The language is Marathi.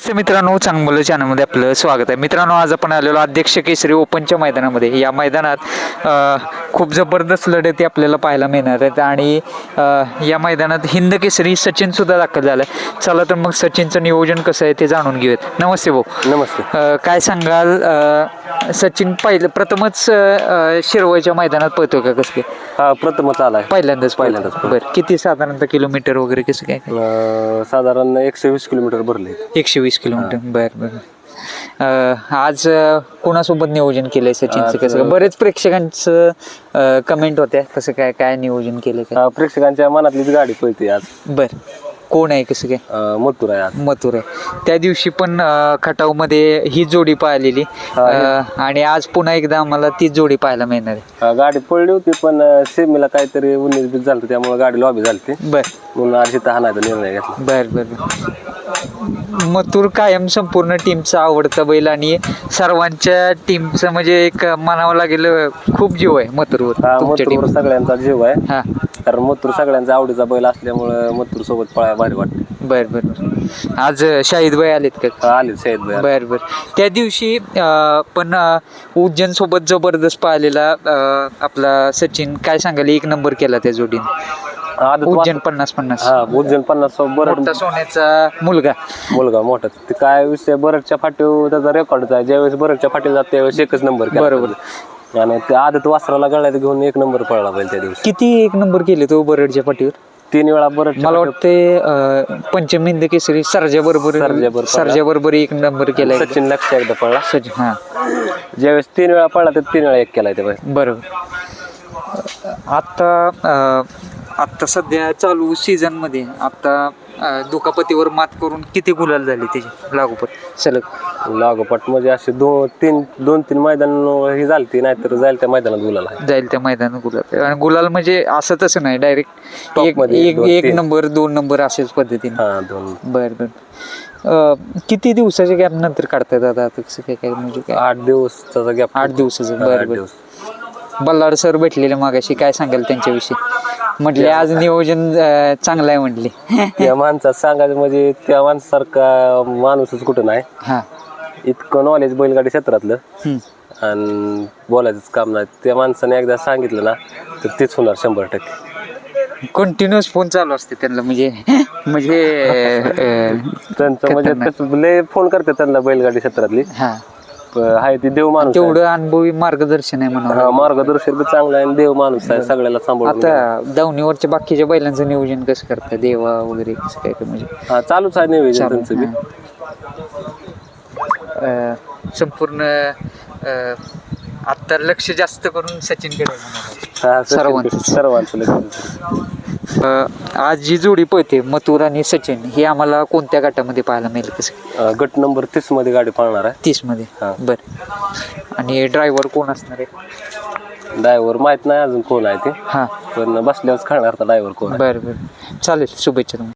नमस्ते मित्रांनो, चांगलं चॅनलमध्ये आपलं स्वागत आहे. मित्रांनो, आज आपण आलेलो अध्यक्ष केसरी ओपनच्या मैदानामध्ये. या मैदानात खूप जबरदस्त लढती आपल्याला पाहायला मिळणार आहेत आणि या मैदानात हिंद केसरी सचिन सुद्धा दाखल झाला आहे. चला तर मग सचिनचं नियोजन कसं आहे ते जाणून घेऊयात. नमस्ते भाऊ. नमस्ते. काय सांगाल, सचिन प्रथमच शिरवळच्या मैदानात पळतोय का कसं काय? हा, प्रथमच आलाय. पहिल्यांदाच. बरं, किती साधारणतः किलोमीटर वगैरे कसं काय? साधारण 120 किलोमीटर भरले. 120 किलोमीटर. बरं. आज कोणासोबत नियोजन केलंय सचिनचं? कसं बरेच प्रेक्षकांचं कमेंट होत्या, कसं काय नियोजन केलंय का? प्रेक्षकांच्या मनातलीच गाडी पळते आज. बरं, कोण आहे कसं काय? मथुर आहे आज. मथुर आहे. त्या दिवशी पण खटावमध्ये ही जोडी पाहिलेली आणि आज पुन्हा एकदा आम्हाला ती जोडी पाहायला मिळणार आहे. गाडी पळली होती पण सेमीला काहीतरी 19-20 झालं, त्यामुळे गाडी लॉबी झाली. बरं, म्हणून आज इथं हाणायचा निर्णय घेतला. बरं. मथुर कायम संपूर्ण टीमचा आवडता बैल आणि सर्वांच्या टीमचं म्हणजे एक म्हणावं लागेल खूप जीव आहे मथुरवर. मथुर सगळ्यांचा जीव आहे. हा, कारण मथुर सगळ्यांचा आवडीचा बैल असल्यामुळे मथुर सोबत पळायला भारी वाटतं. बरं. आज शाहिद भाई आलेत का? आले शाहिद भाई. बरं. त्या दिवशी पण उज्जैन सोबत जबरदस्त पाहिलेला आपला सचिन, काय सांगाल, एक नंबर केला त्या जोडीने. उज्जैन 50-50. उज्जैन 50 मोठा सोन्याचा मुलगा मोठा. ते काय विषय, बरडच्या फाटीवर त्याचा रेकॉर्डचा आहे. ज्यावेळेस बरडच्या फाटीवर जात त्यावेळेस एकच नंबर केला. बरोबर. आणि त्या आदत वासराला गळ्यात घेऊन एक नंबर पळला पाहिजे त्या दिवशी. किती एक नंबर केले तो बरडच्या पाठीवर? 3 वेळा बरड. मला वाटते पंचम हिंद केसरी सर्जा बरोबर एक नंबर केलाय. सचिन लक्ष एकदा पळला. सचिन, हा, ज्यावेळेस 3 वेळा पळला तर 3 वेळा एक केलाय ते. बरोबर. आता सध्या चालू सीझन मध्ये आता दुखापतीवर मात करून किती गुलाल झाले त्याचे लागोपाठ म्हणजे असे 2-3 मैदान ही झालती, नाहीतर जाईल त्या मैदानात गुलाल. आणि गुलाल म्हणजे असं तसं नाही, डायरेक्ट एक नंबर 2 नंबर अशाच पद्धतीने. बरं. किती दिवसाच्या गॅप नंतर काढताय दादा कसं काय? म्हणजे काय 8 दिवसाचा गॅप. 8 दिवसाचं. बरं. बल्लाड सर भेटलेले मागाशी, काय सांगाल त्यांच्याविषयी? म्हटले आज नियोजन चांगलं आहे म्हटले. त्या माणसात सांगायचं म्हणजे त्या माणसासारखा माणूसच कुठं नाही. हा, इतकं नॉलेज बैलगाडी क्षेत्रातलं आणि बोलायचंच काम नाही. त्या माणसाने एकदा सांगितलं ना तर तेच होणार 100%. कंटिन्युअस फोन चालू असते त्यांना, म्हणजे त्यांचं म्हणजे लय फोन करते त्यांना बैलगाडी क्षेत्रातली. हा, आहे ती देव माणूस. तेवढं अनुभवी मार्गदर्शन आहे म्हणून. मार्गदर्शन चांगलं आहे आणि देव माणूस आहे, सगळ्याला सांभाळून. आता दावणीवरच्या बाकीच्या बैलांचं नियोजन कसं करतं, देवा वगैरे कसं काय? म्हणजे चालूच आहे नियोजन त्यांचं बी. संपूर्ण आता लक्ष जास्त करून सचिनकडे सर्वांचं आज जी जोडी पळते मथुर आणि सचिन, ही आम्हाला कोणत्या गटामध्ये पाहायला मिळेल कसं? गट नंबर 30 मध्ये गाडी पळणार आहे. 30 मध्ये. बरं. आणि ड्रायव्हर कोण असणार आहे? ड्रायव्हर माहित नाही अजून कोण आहे ते. हा, पण बसल्यावर कळणार ड्रायव्हर कोण. बरं. चालेल, शुभेच्छा तुम्हाला.